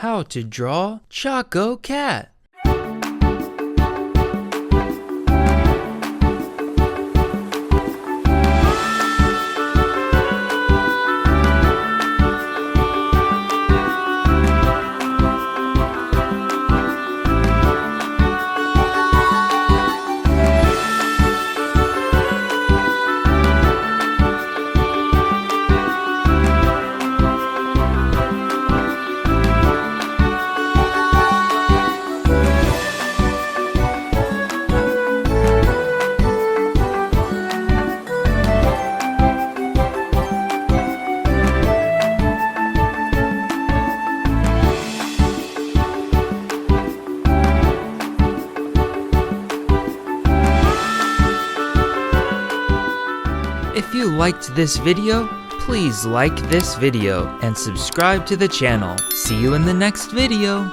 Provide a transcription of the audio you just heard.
How to draw Chococat. If you liked this video, please like this video and subscribe to the channel. See you in the next video.